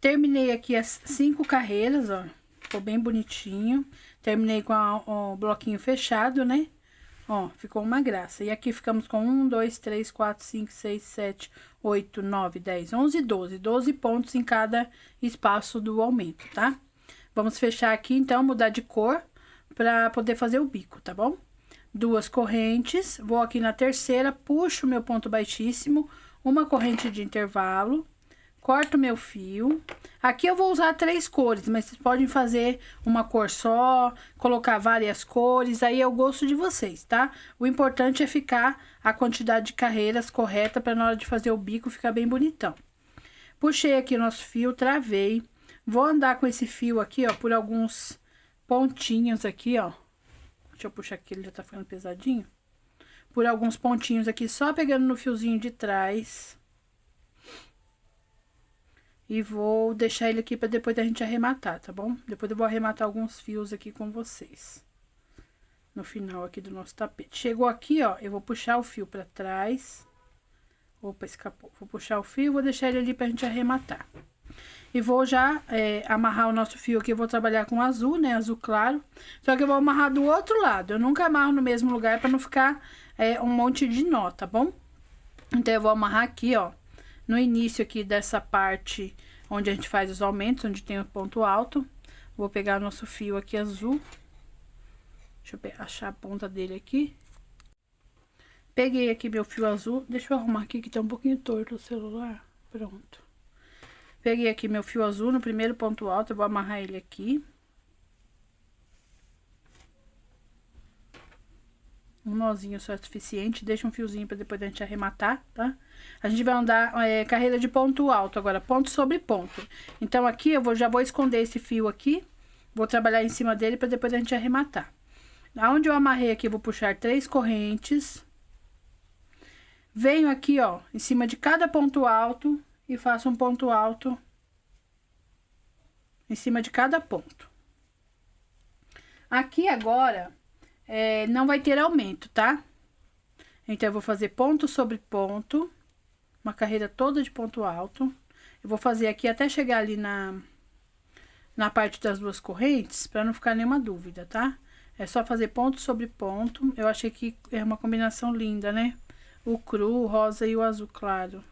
Terminei aqui as 5 carreiras, ó. Ficou bem bonitinho. Terminei com o bloquinho fechado, né? Ó, ficou uma graça. E aqui ficamos com 1, 2, 3, 4, 5, 6, 7, 8, 9, 10, 11, 12. 12 pontos em cada espaço do aumento, tá? Vamos fechar aqui, então, mudar de cor pra poder fazer o bico, tá bom? 2 correntes. Vou aqui na terceira, puxo meu ponto baixíssimo, uma corrente de intervalo. Corto meu fio. Aqui eu vou usar 3 cores, mas vocês podem fazer uma cor só, colocar várias cores, aí é o gosto de vocês, tá? O importante é ficar a quantidade de carreiras correta para na hora de fazer o bico ficar bem bonitão. Puxei aqui o nosso fio, travei. Vou andar com esse fio aqui, ó, por alguns pontinhos aqui, ó. Deixa eu puxar aqui, ele já tá ficando pesadinho. Por alguns pontinhos aqui, só pegando no fiozinho de trás. E vou deixar ele aqui para depois da gente arrematar, tá bom? Depois eu vou arrematar alguns fios aqui com vocês. No final aqui do nosso tapete. Chegou aqui, ó, eu vou puxar o fio para trás. Opa, escapou. Vou puxar o fio, vou deixar ele ali pra gente arrematar. E vou já amarrar o nosso fio aqui, eu vou trabalhar com azul, né? Azul claro. Só que eu vou amarrar do outro lado. Eu nunca amarro no mesmo lugar para não ficar um monte de nó, tá bom? Então, eu vou amarrar aqui, ó. No início aqui dessa parte onde a gente faz os aumentos, onde tem o ponto alto. Vou pegar nosso fio aqui azul. Deixa eu achar a ponta dele aqui. Peguei aqui meu fio azul. Deixa eu arrumar aqui que tá um pouquinho torto o celular. Pronto. Peguei aqui meu fio azul no primeiro ponto alto. Eu vou amarrar ele aqui. Um nozinho só é suficiente, deixa um fiozinho para depois a gente arrematar, tá? A gente vai andar carreira de ponto alto agora, ponto sobre ponto. Então, aqui eu já vou esconder esse fio aqui, vou trabalhar em cima dele para depois a gente arrematar. Aonde eu amarrei aqui, eu vou puxar 3 correntes. Venho aqui, ó, em cima de cada ponto alto e faço um ponto alto em cima de cada ponto. Aqui agora... não vai ter aumento, tá? Então, eu vou fazer ponto sobre ponto, uma carreira toda de ponto alto. Eu vou fazer aqui até chegar ali na parte das 2 correntes, pra não ficar nenhuma dúvida, tá? É só fazer ponto sobre ponto. Eu achei que é uma combinação linda, né? O cru, o rosa e o azul claro.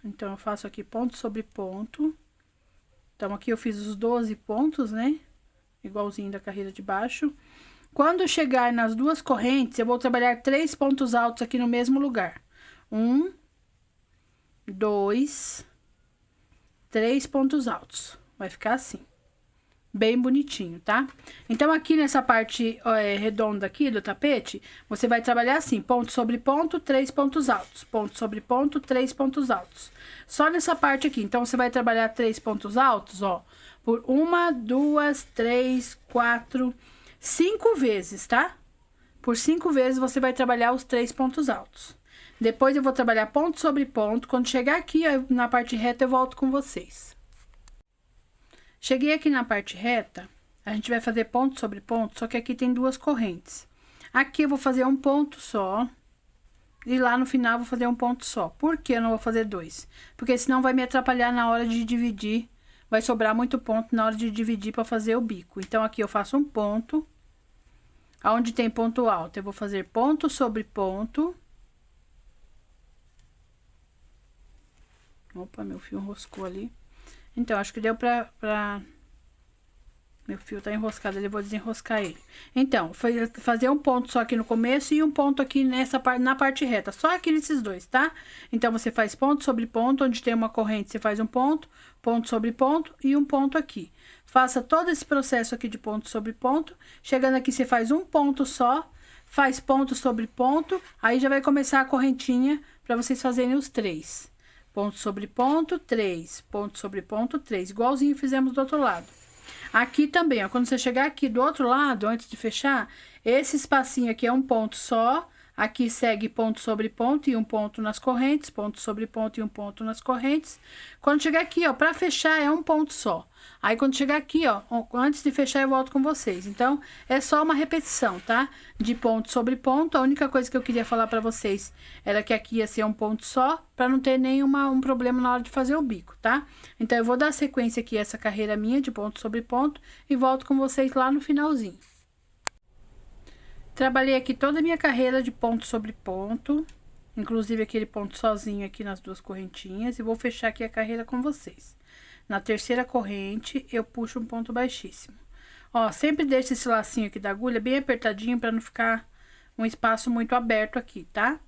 Então, eu faço aqui ponto sobre ponto. Então, aqui eu fiz os 12 pontos, né? Igualzinho da carreira de baixo. Quando chegar nas 2 correntes, eu vou trabalhar 3 pontos altos aqui no mesmo lugar. 1, 2, 3 pontos altos. Vai ficar assim. Bem bonitinho, tá? Então, aqui nessa parte redonda aqui do tapete, você vai trabalhar assim, ponto sobre ponto, 3 pontos altos. Ponto sobre ponto, 3 pontos altos. Só nessa parte aqui. Então, você vai trabalhar 3 pontos altos, ó. Por 1, 2, 3, 4, 5 vezes, tá? Por 5 vezes você vai trabalhar os 3 pontos altos. Depois eu vou trabalhar ponto sobre ponto. Quando chegar aqui na parte reta, eu volto com vocês. Cheguei aqui na parte reta, a gente vai fazer ponto sobre ponto, só que aqui tem 2 correntes. Aqui eu vou fazer um ponto só. E lá no final eu vou fazer um ponto só. Por que eu não vou fazer 2? Porque senão vai me atrapalhar na hora de dividir. Vai sobrar muito ponto na hora de dividir para fazer o bico. Então, aqui eu faço um ponto. Aonde tem ponto alto, eu vou fazer ponto sobre ponto. Opa, meu fio enroscou ali. Então, acho que deu Meu fio tá enroscado, eu vou desenroscar ele. Então, foi fazer um ponto só aqui no começo e um ponto aqui na parte reta. Só aqui nesses 2, tá? Então, você faz ponto sobre ponto, onde tem uma corrente, você faz um ponto, ponto sobre ponto e um ponto aqui. Faça todo esse processo aqui de ponto sobre ponto. Chegando aqui, você faz um ponto só, faz ponto sobre ponto, aí já vai começar a correntinha para vocês fazerem os 3. Ponto sobre ponto, 3. Ponto sobre ponto, 3. Igualzinho fizemos do outro lado. Aqui também, ó, quando você chegar aqui do outro lado, antes de fechar, esse espacinho aqui é um ponto só, Aqui segue ponto sobre ponto e um ponto nas correntes, ponto sobre ponto e um ponto nas correntes. Quando chegar aqui, ó, para fechar é um ponto só. Aí, quando chegar aqui, ó, antes de fechar, eu volto com vocês. Então, é só uma repetição, tá? De ponto sobre ponto. A única coisa que eu queria falar para vocês era que aqui ia ser um ponto só, para não ter nenhum problema na hora de fazer o bico, tá? Então, eu vou dar sequência aqui, essa carreira minha de ponto sobre ponto, e volto com vocês lá no finalzinho. Trabalhei aqui toda a minha carreira de ponto sobre ponto, inclusive aquele ponto sozinho aqui nas duas correntinhas, e vou fechar aqui a carreira com vocês. Na terceira corrente, eu puxo um ponto baixíssimo. Ó, sempre deixa esse lacinho aqui da agulha bem apertadinho para não ficar um espaço muito aberto aqui, tá?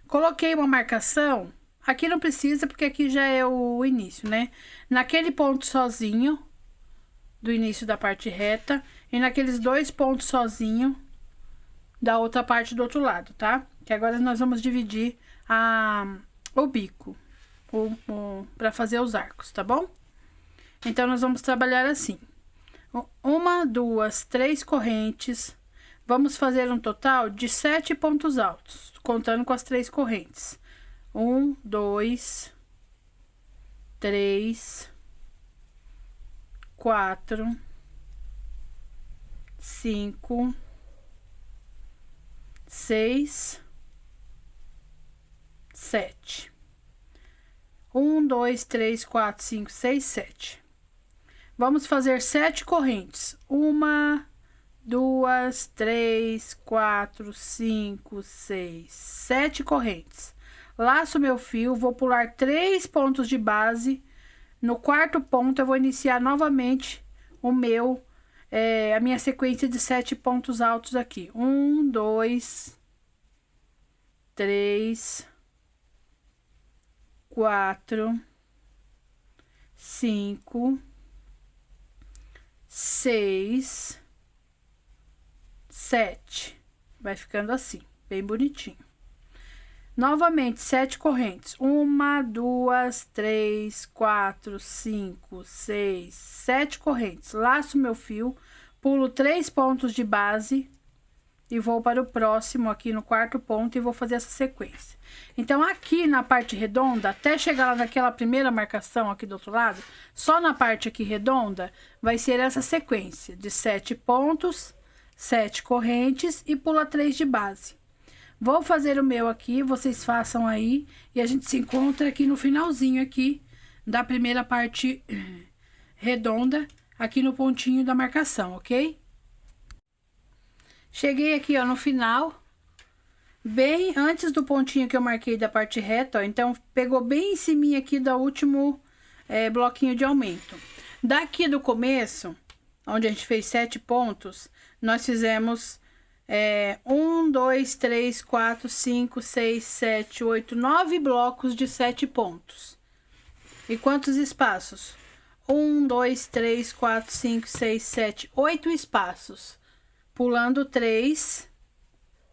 Coloquei uma marcação, aqui não precisa porque aqui já é o início, né? Naquele ponto sozinho, do início da parte reta, e naqueles dois pontos sozinho da outra parte do outro lado, tá? Que agora nós vamos dividir o bico para fazer os arcos, tá bom? Então, nós vamos trabalhar assim. Uma, duas, três correntes. Vamos fazer um total de 7 pontos altos, contando com as 3 correntes. 1, 2, 3, 4, 5, 6, 7. 1, 2, 3, 4, 5, 6, 7. Vamos fazer 7 correntes. 1, 2, 3, 4, 5, 6, 7 correntes. Laço meu fio, vou pular 3 pontos de base. No quarto ponto, eu vou iniciar novamente a minha sequência de 7 pontos altos aqui. 1, 2, 3, 4, 5, 6, 7. Vai ficando assim, bem bonitinho. Novamente, 7 correntes. 1, 2, 3, 4, 5, 6, 7 correntes. Laço meu fio, pulo 3 pontos de base e vou para o próximo aqui no quarto ponto e vou fazer essa sequência. Então, aqui na parte redonda, até chegar lá naquela primeira marcação aqui do outro lado, só na parte aqui redonda, vai ser essa sequência de 7 pontos, 7 correntes e pula 3 de base. Vou fazer o meu aqui, vocês façam aí, e a gente se encontra aqui no finalzinho aqui da primeira parte redonda, aqui no pontinho da marcação, ok? Cheguei aqui, ó, no final, bem antes do pontinho que eu marquei da parte reta, ó, então pegou bem em cima aqui do último bloquinho de aumento. Daqui do começo, onde a gente fez 7 pontos, nós fizemos 1, 2, 3, 4, 5, 6, 7, 8, 9 blocos de 7 pontos. E quantos espaços? 1, 2, 3, 4, 5, 6, 7, 8 espaços. Pulando 3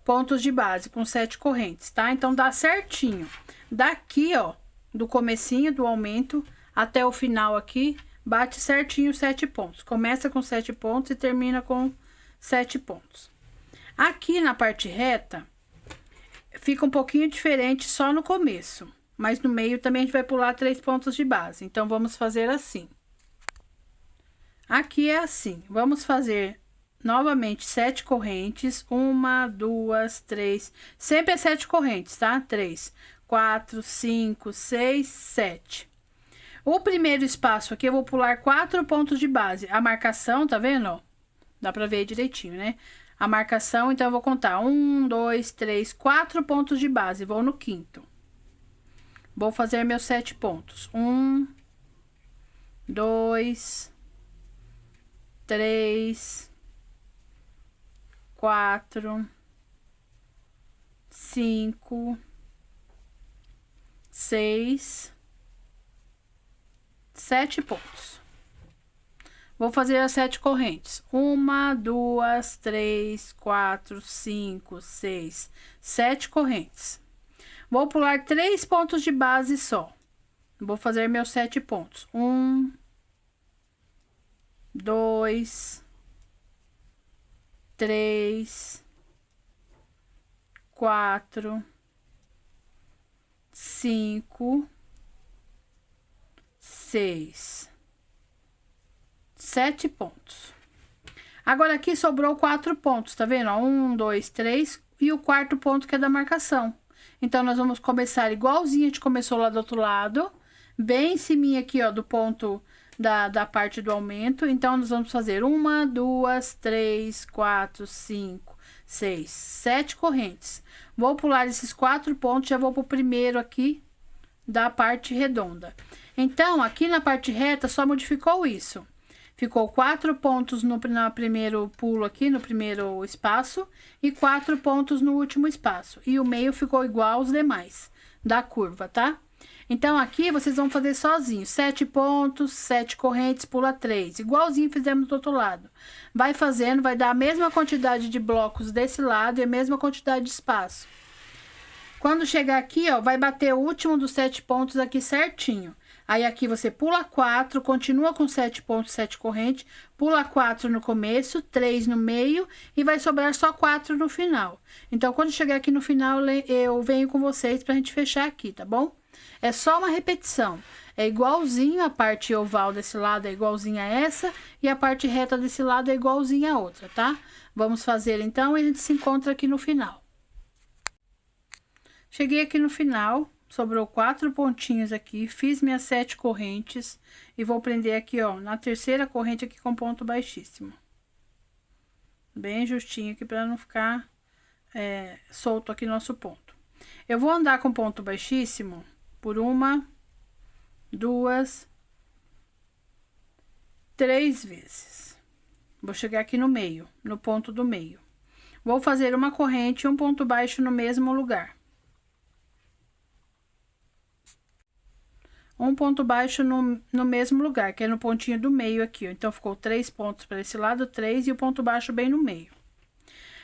pontos de base com 7 correntes, tá? Então, dá certinho. Daqui, ó, do comecinho do aumento até o final aqui, bate certinho 7 pontos. Começa com 7 pontos e termina com 7 pontos. Aqui na parte reta, fica um pouquinho diferente só no começo. Mas no meio também a gente vai pular 3 pontos de base. Então, vamos fazer assim. Aqui é assim. Vamos fazer novamente 7 correntes. 1, 2, 3. Sempre é 7 correntes, tá? 3, 4, 5, 6, 7. O primeiro espaço aqui eu vou pular 4 pontos de base. A marcação, tá vendo? Ó, dá pra ver aí direitinho, né? A marcação, então, eu vou contar 1, 2, 3, 4 pontos de base. Vou no quinto. Vou fazer meus 7 pontos. 1, 2, 3, 4, 5, 6, 7 pontos. Vou fazer as 7 correntes. 1, 2, 3, 4, 5, 6, 7 correntes. Vou pular 3 pontos de base só. Vou fazer meus 7 pontos. 1, 2, 3, 4, 5, 6, 7 pontos. Agora, aqui sobrou 4 pontos, tá vendo? 1, 2, 3 e o quarto ponto que é da marcação. Então, nós vamos começar igualzinho a gente começou lá do outro lado, bem em cima aqui, ó, do ponto da parte do aumento. Então, nós vamos fazer 1, 2, 3, 4, 5, 6, 7 correntes. Vou pular esses 4 pontos, já vou pro primeiro aqui da parte redonda. Então, aqui na parte reta, só modificou isso. Ficou 4 pontos no primeiro pulo aqui, no primeiro espaço, e 4 pontos no último espaço. E o meio ficou igual aos demais da curva, tá? Então, aqui vocês vão fazer sozinho. 7 pontos, 7 correntes, pula 3. Igualzinho fizemos do outro lado. Vai fazendo, vai dar a mesma quantidade de blocos desse lado e a mesma quantidade de espaço. Quando chegar aqui, ó, vai bater o último dos 7 pontos aqui certinho. Aí, aqui você pula 4, continua com 7 pontos, 7 correntes, pula 4 no começo, 3 no meio e vai sobrar só 4 no final. Então, quando chegar aqui no final, eu venho com vocês pra gente fechar aqui, tá bom? É só uma repetição. É igualzinho a parte oval desse lado, é igualzinha a essa, e a parte reta desse lado é igualzinha a outra, tá? Vamos fazer então e a gente se encontra aqui no final. Cheguei aqui no final. Sobrou 4 pontinhos aqui, fiz minhas 7 correntes e vou prender aqui, ó, na terceira corrente aqui com ponto baixíssimo. Bem justinho aqui para não ficar solto aqui nosso ponto. Eu vou andar com ponto baixíssimo por 1, 2, 3 vezes. Vou chegar aqui no meio, no ponto do meio. Vou fazer uma corrente e um ponto baixo no mesmo lugar. Um ponto baixo no mesmo lugar, que é no pontinho do meio aqui, ó. Então, ficou 3 pontos para esse lado, 3 e o ponto baixo bem no meio.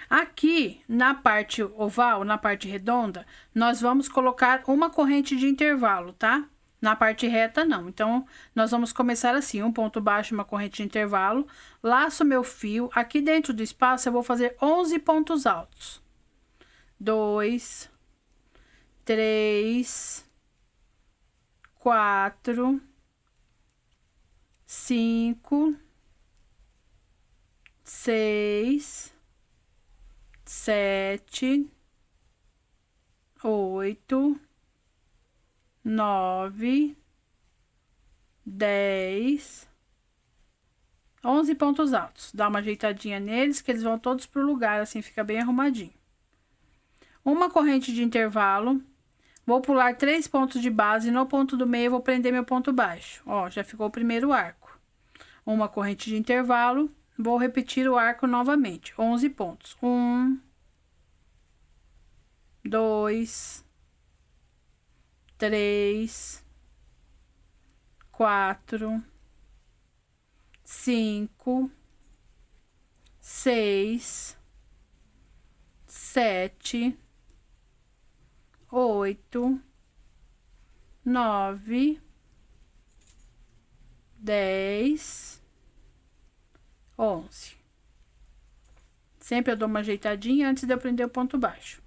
Aqui, na parte oval, na parte redonda, nós vamos colocar uma corrente de intervalo, tá? Na parte reta, não. Então, nós vamos começar assim, um ponto baixo, uma corrente de intervalo, laço meu fio. Aqui dentro do espaço, eu vou fazer 11 pontos altos. 2, 3... 4, 5, 6, 7, 8, 9, 10, 11 pontos altos. Dá uma ajeitadinha neles, que eles vão todos pro lugar, assim, fica bem arrumadinho. Uma corrente de intervalo. Vou pular 3 pontos de base, no ponto do meio eu vou prender meu ponto baixo. Ó, já ficou o primeiro arco. Uma corrente de intervalo, vou repetir o arco novamente. 11 pontos. 1, 2, 3, 4, 5, 6, 7, 8, 9, 10, 11. Sempre eu dou uma ajeitadinha antes de eu prender o ponto baixo.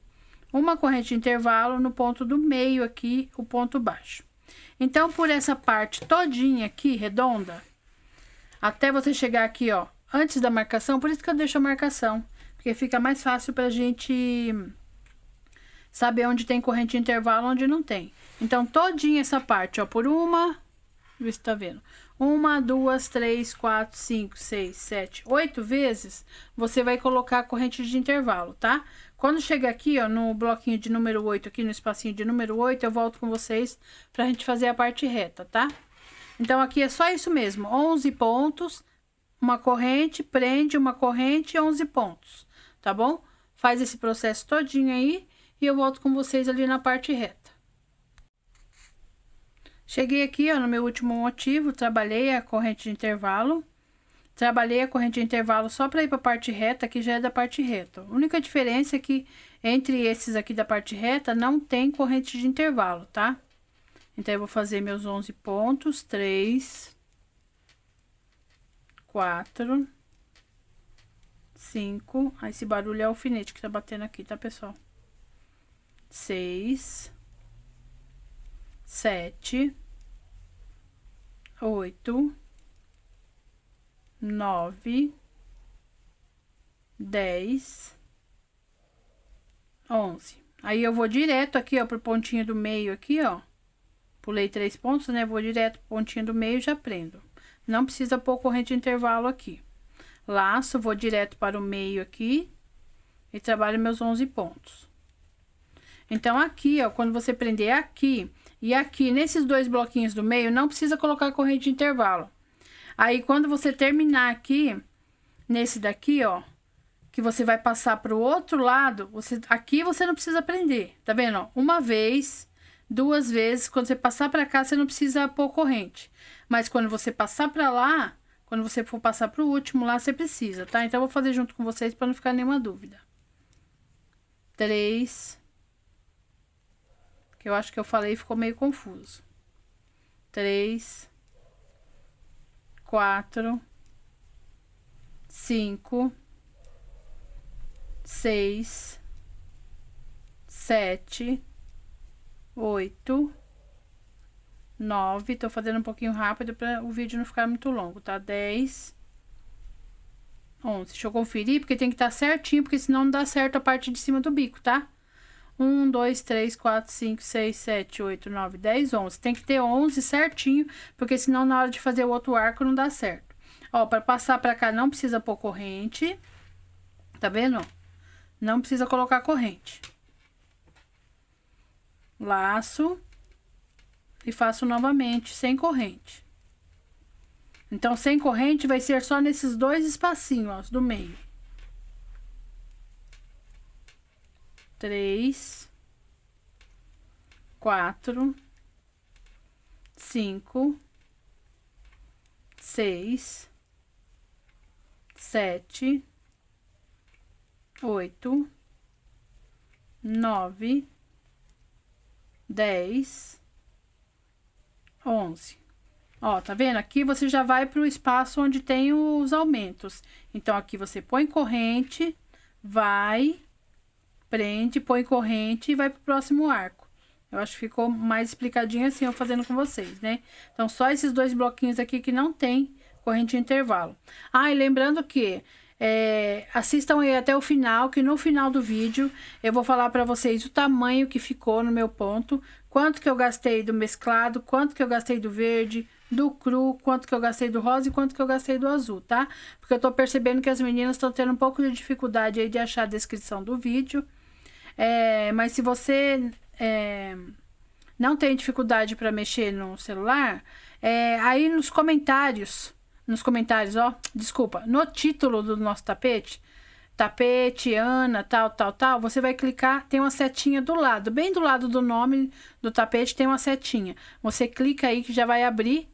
Uma corrente de intervalo no ponto do meio aqui, o ponto baixo. Então, por essa parte todinha aqui, redonda, até você chegar aqui, ó, antes da marcação, por isso que eu deixo a marcação, porque fica mais fácil pra gente saber onde tem corrente de intervalo, onde não tem. Então, todinha essa parte, ó, por vê se tá vendo. 1, 2, 3, 4, 5, 6, 7, 8 vezes, você vai colocar a corrente de intervalo, tá? Quando chega aqui, ó, no bloquinho de número 8, aqui no espacinho de número 8, eu volto com vocês pra gente fazer a parte reta, tá? Então, aqui é só isso mesmo, 11 pontos, uma corrente, prende uma corrente e 11 pontos, tá bom? Faz esse processo todinho aí e eu volto com vocês ali na parte reta. Cheguei aqui, ó, no meu último motivo, trabalhei a corrente de intervalo. Trabalhei a corrente de intervalo só para ir para a parte reta, que já é da parte reta. A única diferença é que entre esses aqui da parte reta não tem corrente de intervalo, tá? Então, eu vou fazer meus 11 pontos, 3, 4, 5. Esse barulho é o alfinete que tá batendo aqui, tá, pessoal? 6, 7, 8, 9, 10, 11. Aí eu vou direto aqui, ó, pro pontinho do meio aqui, ó. Pulei 3 pontos, né? Vou direto pro pontinho do meio e já prendo. Não precisa pôr corrente de intervalo aqui. Laço, vou direto para o meio aqui e trabalho meus 11 pontos. Então, aqui, ó, quando você prender aqui e aqui, nesses dois bloquinhos do meio, não precisa colocar corrente de intervalo. Aí, quando você terminar aqui, nesse daqui, ó, que você vai passar para o outro lado, aqui você não precisa prender, tá vendo? Ó, uma vez, 2 vezes, quando você passar para cá, você não precisa pôr corrente. Mas quando você passar para lá, quando você for passar para o último lá, você precisa, tá? Então, eu vou fazer junto com vocês para não ficar nenhuma dúvida. 3, que eu acho que eu falei e ficou meio confuso. 3, 4, 5, 6, 7, 8, 9. Tô fazendo um pouquinho rápido para o vídeo não ficar muito longo, tá? 10, 11. Deixa eu conferir, porque tem que estar certinho, porque senão não dá certo a parte de cima do bico, tá? 1, 2, 3, 4, 5, 6, 7, 8, 9, 10, 11. Tem que ter 11 certinho, porque senão na hora de fazer o outro arco não dá certo. Ó, para passar para cá não precisa pôr corrente. Tá vendo? Não precisa colocar corrente. Laço. E faço novamente, sem corrente. Então, sem corrente vai ser só nesses dois espacinhos, ó, do meio. 3, 4, 5, 6, 7, 8, 9, 10, 11. Ó, tá vendo? Aqui você já vai pro espaço onde tem os aumentos. Então, aqui você põe corrente, vai, prende, põe corrente e vai pro próximo arco. Eu acho que ficou mais explicadinho assim, eu fazendo com vocês, né? Então, só esses dois bloquinhos aqui que não tem corrente de intervalo. Ah, e lembrando que assistam aí até o final, que no final do vídeo eu vou falar para vocês o tamanho que ficou no meu ponto, quanto que eu gastei do mesclado, quanto que eu gastei do verde, do cru, quanto que eu gastei do rosa e quanto que eu gastei do azul, tá? Porque eu tô percebendo que as meninas estão tendo um pouco de dificuldade aí de achar a descrição do vídeo. Mas se você não tem dificuldade para mexer no celular, aí nos comentários, ó, desculpa, no título do nosso tapete, Ana, tal, você vai clicar, tem uma setinha do lado, bem do lado do nome do tapete tem uma setinha. Você clica aí que já vai abrir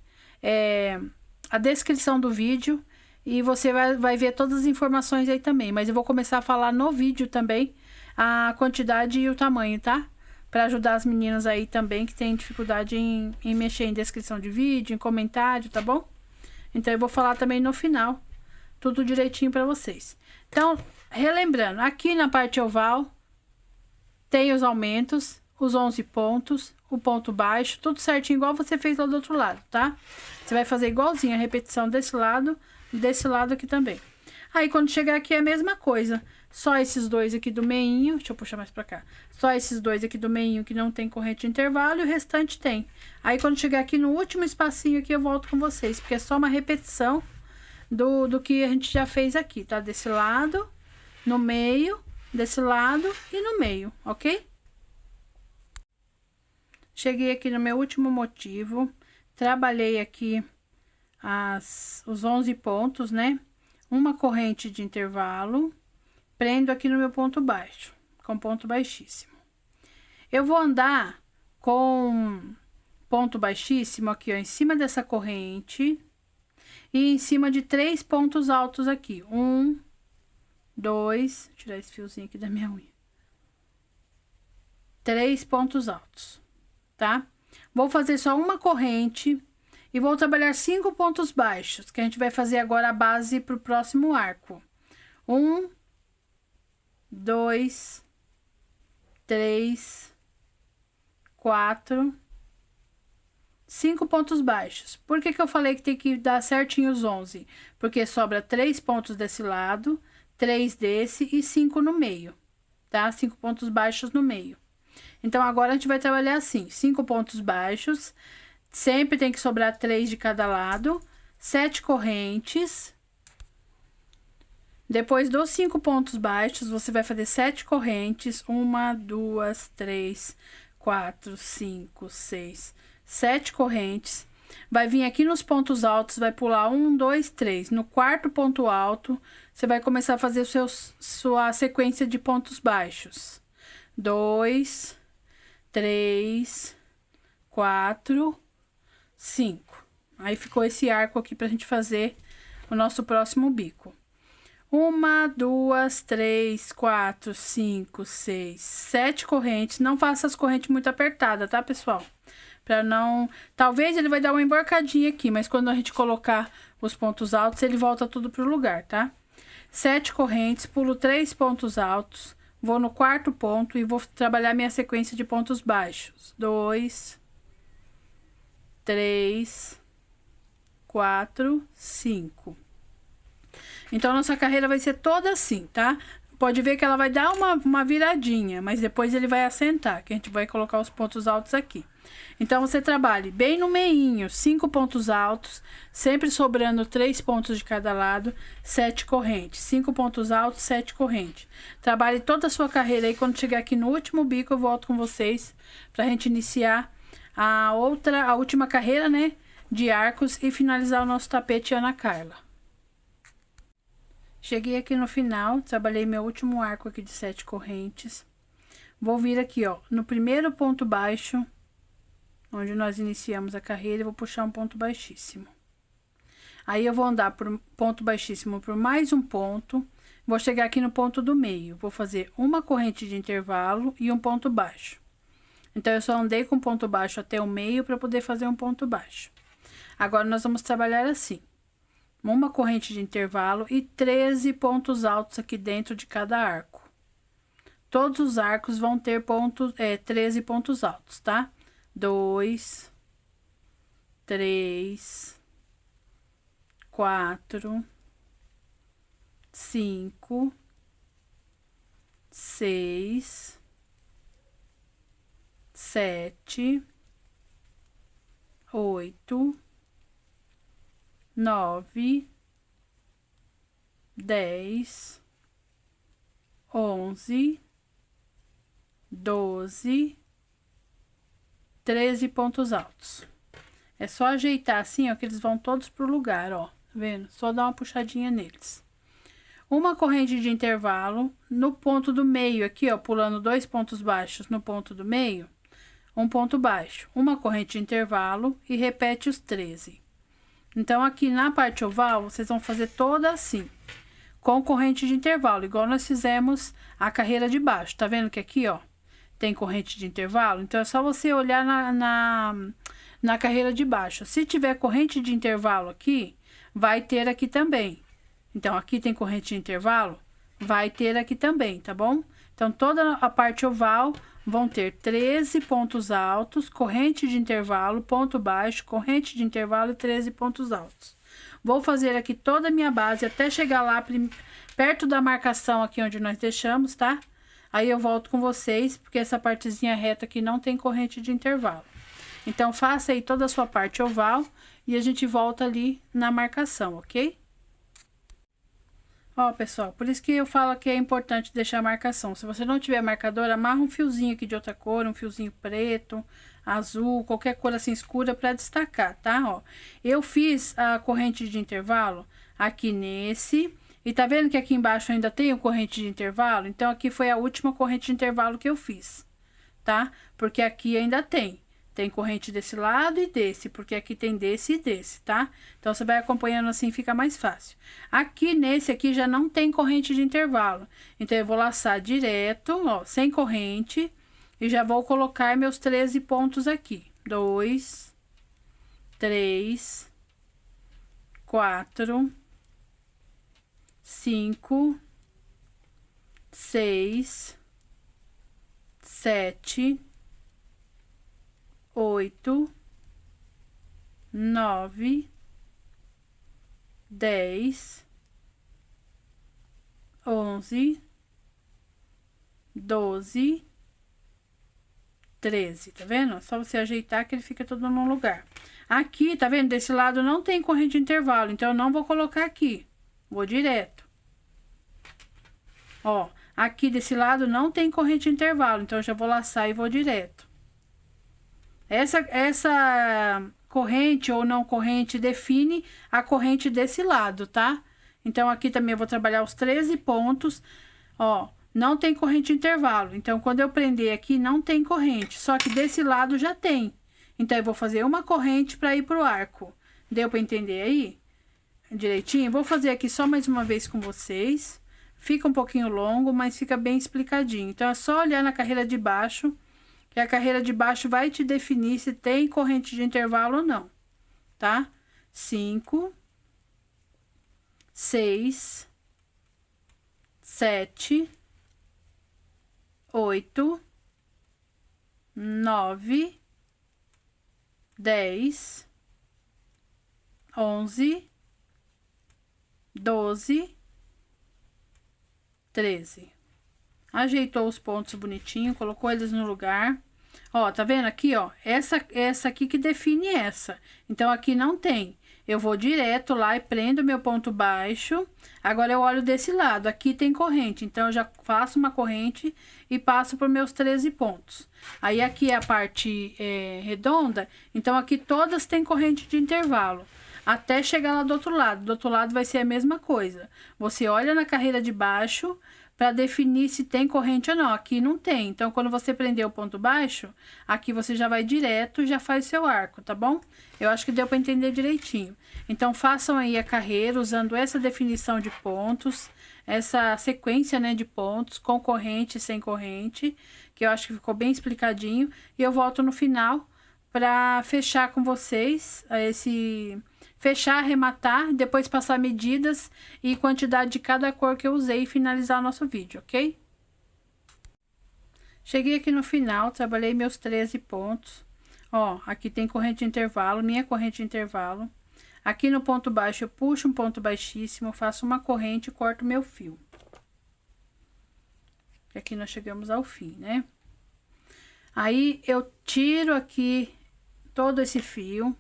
a descrição do vídeo e você vai ver todas as informações aí também. Mas eu vou começar a falar no vídeo também a quantidade e o tamanho, tá? Para ajudar as meninas aí também que tem dificuldade em mexer em descrição de vídeo, em comentário, tá bom? Então, eu vou falar também no final, tudo direitinho para vocês. Então, relembrando, aqui na parte oval, tem os aumentos, os 11 pontos, o ponto baixo, tudo certinho, igual você fez lá do outro lado, tá? Você vai fazer igualzinho a repetição desse lado aqui também. Aí, quando chegar aqui é a mesma coisa, só esses dois aqui do meinho, deixa eu puxar mais pra cá, só esses dois aqui do meinho que não tem corrente de intervalo e o restante tem. Aí, quando chegar aqui no último espacinho aqui, eu volto com vocês, porque é só uma repetição do que a gente já fez aqui, tá? Desse lado, no meio, desse lado e no meio, ok? Cheguei aqui no meu último motivo, trabalhei aqui os 11 pontos, né? Uma corrente de intervalo, prendo aqui no meu ponto baixo, com ponto baixíssimo. Eu vou andar com ponto baixíssimo aqui, ó, em cima dessa corrente e em cima de 3 pontos altos aqui. 1, 2, vou tirar esse fiozinho aqui da minha unha. 3 pontos altos, tá? Vou fazer só uma corrente e vou trabalhar 5 pontos baixos, que a gente vai fazer agora a base pro próximo arco. 1, 2, 3, 4, 5 pontos baixos. Por que que eu falei que tem que dar certinho os 11? Porque sobra 3 pontos desse lado, 3 desse e 5 no meio, tá? 5 pontos baixos no meio. Então, agora a gente vai trabalhar assim, 5 pontos baixos, sempre tem que sobrar 3 de cada lado, 7 correntes. Depois dos 5 pontos baixos, você vai fazer 7 correntes, 1, 2, 3, 4, 5, 6, 7 correntes. Vai vir aqui nos pontos altos, vai pular 1, 2, 3. No quarto ponto alto, você vai começar a fazer sua sequência de pontos baixos. 2, 3, 4, 5. Aí ficou esse arco aqui pra gente fazer o nosso próximo bico. 1, 2, 3, 4, 5, 6, 7 correntes. Não faça as correntes muito apertadas, tá, pessoal? Pra não... Talvez ele vai dar uma emborcadinha aqui, mas quando a gente colocar os pontos altos, ele volta tudo pro lugar, tá? 7 correntes, pulo 3 pontos altos, vou no quarto ponto e vou trabalhar minha sequência de pontos baixos. 2, 3, 4, 5. Então, nossa carreira vai ser toda assim, tá? Pode ver que ela vai dar uma viradinha, mas depois ele vai assentar, que a gente vai colocar os pontos altos aqui. Então, você trabalhe bem no meinho, 5 pontos altos, sempre sobrando 3 pontos de cada lado, 7 correntes. 5 pontos altos, 7 correntes. Trabalhe toda a sua carreira aí, quando chegar aqui no último bico, eu volto com vocês pra gente iniciar a última carreira, né, de arcos e finalizar o nosso tapete Ana Carla. Cheguei aqui no final, trabalhei meu último arco aqui de 7 correntes. Vou vir aqui, ó, no primeiro ponto baixo, onde nós iniciamos a carreira, e vou puxar um ponto baixíssimo. Aí, eu vou andar por ponto baixíssimo por mais um ponto, vou chegar aqui no ponto do meio. Vou fazer uma corrente de intervalo e um ponto baixo. Então, eu só andei com ponto baixo até o meio para poder fazer um ponto baixo. Agora, nós vamos trabalhar assim. Uma corrente de intervalo e 13 pontos altos aqui dentro de cada arco. Todos os arcos vão ter 13 pontos altos, tá? 2, 3, 4, 5, 6, 7, 8, 9, 10, 11, 12, 13 pontos altos. É só ajeitar assim, ó, que eles vão todos pro lugar, ó. Tá vendo? Só dar uma puxadinha neles. Uma corrente de intervalo no ponto do meio aqui, ó, pulando 2 pontos baixos no ponto do meio, um ponto baixo. Uma corrente de intervalo e repete os 13. Então, aqui na parte oval, vocês vão fazer toda assim, com corrente de intervalo, igual nós fizemos a carreira de baixo. Tá vendo que aqui, ó, tem corrente de intervalo? Então, é só você olhar na carreira de baixo. Se tiver corrente de intervalo aqui, vai ter aqui também. Então, aqui tem corrente de intervalo, vai ter aqui também, tá bom? Então, toda a parte oval vão ter 13 pontos altos, corrente de intervalo, ponto baixo, corrente de intervalo e 13 pontos altos. Vou fazer aqui toda a minha base até chegar lá perto da marcação aqui onde nós deixamos, tá? Aí, eu volto com vocês, porque essa partezinha reta aqui não tem corrente de intervalo. Então, faça aí toda a sua parte oval e a gente volta ali na marcação, ok? Ó, pessoal, por isso que eu falo que é importante deixar a marcação. Se você não tiver marcador, amarra um fiozinho aqui de outra cor, um fiozinho preto, azul, qualquer cor assim escura para destacar, tá? Ó, eu fiz a corrente de intervalo aqui nesse, e tá vendo que aqui embaixo ainda tem o corrente de intervalo? Então, aqui foi a última corrente de intervalo que eu fiz, tá? Porque aqui ainda tem. Tem corrente desse lado e desse, porque aqui tem desse e desse, tá? Então, você vai acompanhando assim, fica mais fácil. Aqui, nesse aqui, já não tem corrente de intervalo. Então, eu vou laçar direto, ó, sem corrente, e já vou colocar meus 13 pontos aqui. 2, 3, 4, 5, 6, 7, 8, 9, 10, 11, 12, 13, tá vendo? É só você ajeitar que ele fica todo no lugar. Aqui, tá vendo? Desse lado não tem corrente de intervalo, então eu não vou colocar aqui. Vou direto. Ó, aqui desse lado não tem corrente de intervalo, então eu já vou laçar e vou direto. Essa corrente ou não corrente define a corrente desse lado, tá? Então, aqui também eu vou trabalhar os 13 pontos, ó, não tem corrente de intervalo. Então, quando eu prender aqui, não tem corrente, só que desse lado já tem. Então, eu vou fazer uma corrente para ir pro arco. Deu para entender aí? Direitinho? Vou fazer aqui só mais uma vez com vocês. Fica um pouquinho longo, mas fica bem explicadinho. Então, é só olhar na carreira de baixo, que a carreira de baixo vai te definir se tem corrente de intervalo ou não, tá? 5, 6, 7, 8, 9, 10, 11, 12, 13. Ajeitou os pontos bonitinho, colocou eles no lugar. Ó, tá vendo aqui, ó? Essa aqui que define essa. Então, aqui não tem. Eu vou direto lá e prendo meu ponto baixo. Agora, eu olho desse lado. Aqui tem corrente. Então, eu já faço uma corrente e passo por meus 13 pontos. Aí, aqui é a parte redonda. Então, aqui todas têm corrente de intervalo. Até chegar lá do outro lado. Do outro lado vai ser a mesma coisa. Você olha na carreira de baixo para definir se tem corrente ou não. Aqui não tem. Então, quando você prender o ponto baixo, aqui você já vai direto e já faz seu arco, tá bom? Eu acho que deu para entender direitinho. Então, façam aí a carreira usando essa definição de pontos, essa sequência, né, de pontos, com corrente e sem corrente, que eu acho que ficou bem explicadinho. E eu volto no final para fechar com vocês fechar, arrematar, depois passar medidas e quantidade de cada cor que eu usei e finalizar o nosso vídeo, ok? Cheguei aqui no final, trabalhei meus 13 pontos. Ó, aqui tem corrente de intervalo, minha corrente de intervalo. Aqui no ponto baixo eu puxo um ponto baixíssimo, faço uma corrente e corto meu fio. Aqui nós chegamos ao fim, né? Aí eu tiro aqui todo esse fio.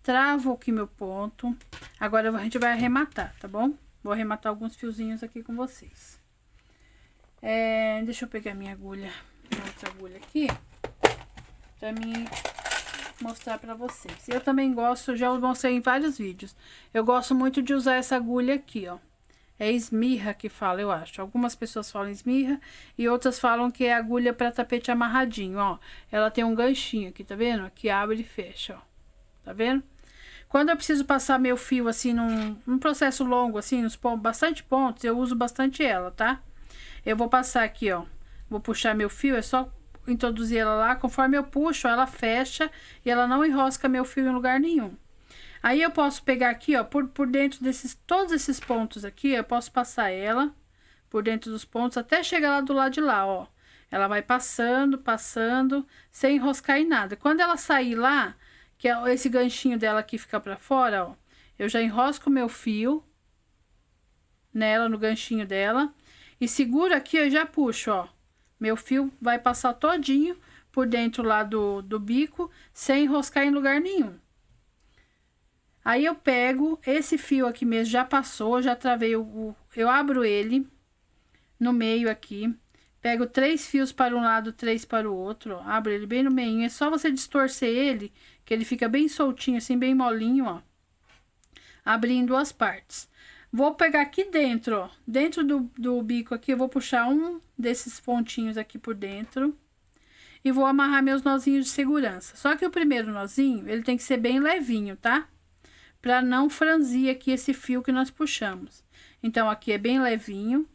Travo aqui meu ponto. Agora a gente vai arrematar, tá bom? Vou arrematar alguns fiozinhos aqui com vocês. Deixa eu pegar minha agulha, outra agulha aqui, pra mim mostrar pra vocês. Eu também gosto, já mostrei em vários vídeos. Eu gosto muito de usar essa agulha aqui, ó. É esmirra que fala, eu acho. Algumas pessoas falam esmirra e outras falam que é agulha pra tapete amarradinho, ó. Ela tem um ganchinho aqui, tá vendo? Aqui abre e fecha, ó. Tá vendo? Quando eu preciso passar meu fio assim num processo longo, assim, nos bastante pontos, eu uso bastante ela, tá? Eu vou passar aqui, ó. Vou puxar meu fio, é só introduzir ela lá. Conforme eu puxo, ela fecha e ela não enrosca meu fio em lugar nenhum. Aí eu posso pegar aqui, ó, por dentro todos esses pontos aqui, eu posso passar ela por dentro dos pontos até chegar lá do lado de lá, ó. Ela vai passando, passando, sem enroscar em nada. Quando ela sair lá, que é esse ganchinho dela aqui fica pra fora, ó, eu já enrosco o meu fio nela, no ganchinho dela, e seguro aqui, eu já puxo, ó. Meu fio vai passar todinho por dentro lá do bico, sem enroscar em lugar nenhum. Aí eu pego esse fio aqui mesmo, já passou, já travei eu abro ele no meio aqui, pego 3 fios para um lado, 3 para o outro, ó, abro ele bem no meio. É só você distorcer ele, que ele fica bem soltinho, assim, bem molinho, ó. Abrir em 2 partes. Vou pegar aqui dentro, ó, dentro do bico aqui, eu vou puxar um desses pontinhos aqui por dentro e vou amarrar meus nozinhos de segurança. Só que o primeiro nozinho, ele tem que ser bem levinho, tá? Pra não franzir aqui esse fio que nós puxamos. Então, aqui é bem levinho.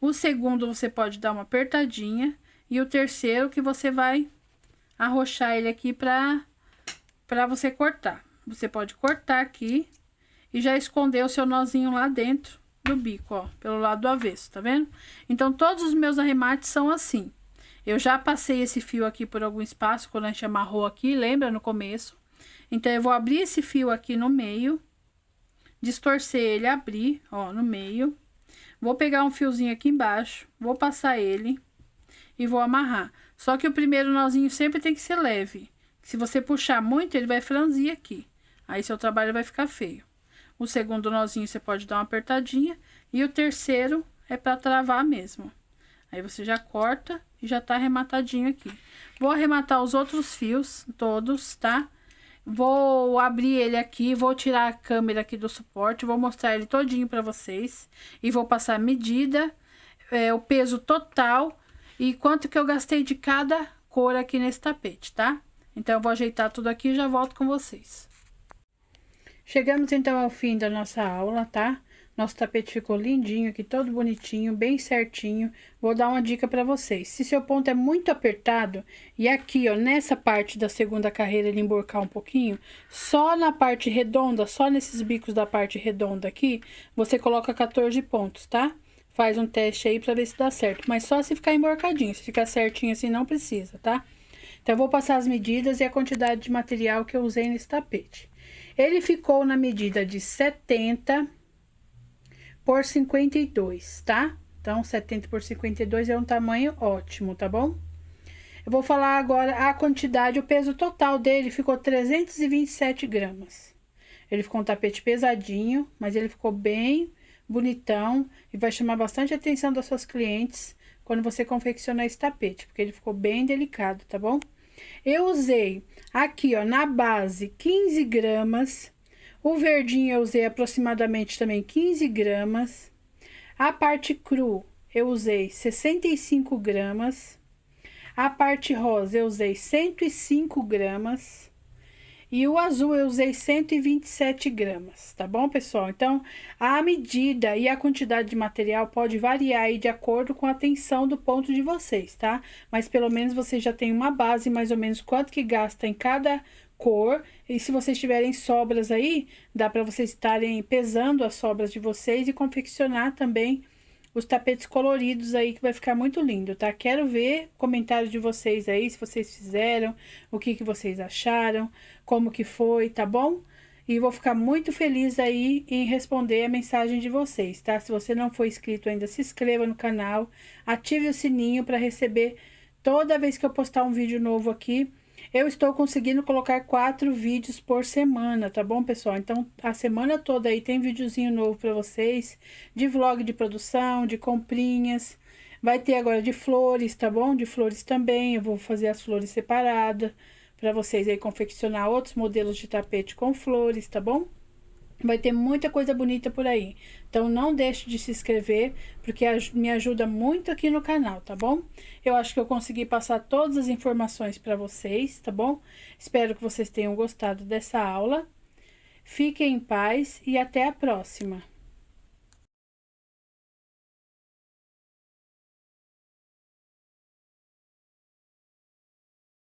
O segundo, você pode dar uma apertadinha. E o terceiro, que você vai arrochar ele aqui pra você cortar. Você pode cortar aqui e já esconder o seu nozinho lá dentro do bico, ó. Pelo lado do avesso, tá vendo? Então, todos os meus arremates são assim. Eu já passei esse fio aqui por algum espaço quando a gente amarrou aqui, lembra no começo? Então, eu vou abrir esse fio aqui no meio, distorcer ele, abrir, ó, no meio. Vou pegar um fiozinho aqui embaixo, vou passar ele e vou amarrar. Só que o primeiro nozinho sempre tem que ser leve. Se você puxar muito, ele vai franzir aqui. Aí, seu trabalho vai ficar feio. O segundo nozinho você pode dar uma apertadinha. E o terceiro é para travar mesmo. Aí, você já corta e já tá arrematadinho aqui. Vou arrematar os outros fios todos, tá? Vou abrir ele aqui, vou tirar a câmera aqui do suporte, vou mostrar ele todinho para vocês. E vou passar a medida, o peso total e quanto que eu gastei de cada cor aqui nesse tapete, tá? Então, eu vou ajeitar tudo aqui e já volto com vocês. Chegamos, então, ao fim da nossa aula, tá? Nosso tapete ficou lindinho aqui, todo bonitinho, bem certinho. Vou dar uma dica para vocês. Se seu ponto é muito apertado, e aqui, ó, nessa parte da segunda carreira ele emborcar um pouquinho, só na parte redonda, só nesses bicos da parte redonda aqui, você coloca 14 pontos, tá? Faz um teste aí para ver se dá certo. Mas só se ficar emborcadinho, se ficar certinho assim, não precisa, tá? Então, eu vou passar as medidas e a quantidade de material que eu usei nesse tapete. Ele ficou na medida de 70 por 52, tá? Então, 70 por 52 é um tamanho ótimo, tá bom? Eu vou falar agora a quantidade, o peso total dele ficou 327 gramas. Ele ficou um tapete pesadinho, mas ele ficou bem bonitão e vai chamar bastante a atenção das suas clientes quando você confeccionar esse tapete, porque ele ficou bem delicado, tá bom? Eu usei aqui, ó, na base 15 gramas. O verdinho eu usei aproximadamente também 15 gramas. A parte cru eu usei 65 gramas. A parte rosa eu usei 105 gramas. E o azul eu usei 127 gramas, tá bom, pessoal? Então, a medida e a quantidade de material pode variar aí de acordo com a tensão do ponto de vocês, tá? Mas pelo menos vocês já têm uma base, mais ou menos, quanto que gasta em cada cor. E se vocês tiverem sobras aí, dá para vocês estarem pesando as sobras de vocês e confeccionar também os tapetes coloridos aí, que vai ficar muito lindo, tá? Quero ver comentários de vocês aí, se vocês fizeram, o que vocês acharam, como que foi, tá bom? E vou ficar muito feliz aí em responder a mensagem de vocês, tá? Se você não for inscrito ainda, se inscreva no canal, ative o sininho para receber toda vez que eu postar um vídeo novo aqui. Eu estou conseguindo colocar 4 vídeos por semana, tá bom, pessoal? Então, a semana toda aí tem videozinho novo para vocês, de vlog de produção, de comprinhas. Vai ter agora de flores, tá bom? De flores também, eu vou fazer as flores separadas, para vocês aí confeccionar outros modelos de tapete com flores, tá bom? Vai ter muita coisa bonita por aí. Então, não deixe de se inscrever, porque me ajuda muito aqui no canal, tá bom? Eu acho que eu consegui passar todas as informações para vocês, tá bom? Espero que vocês tenham gostado dessa aula. Fiquem em paz e até a próxima.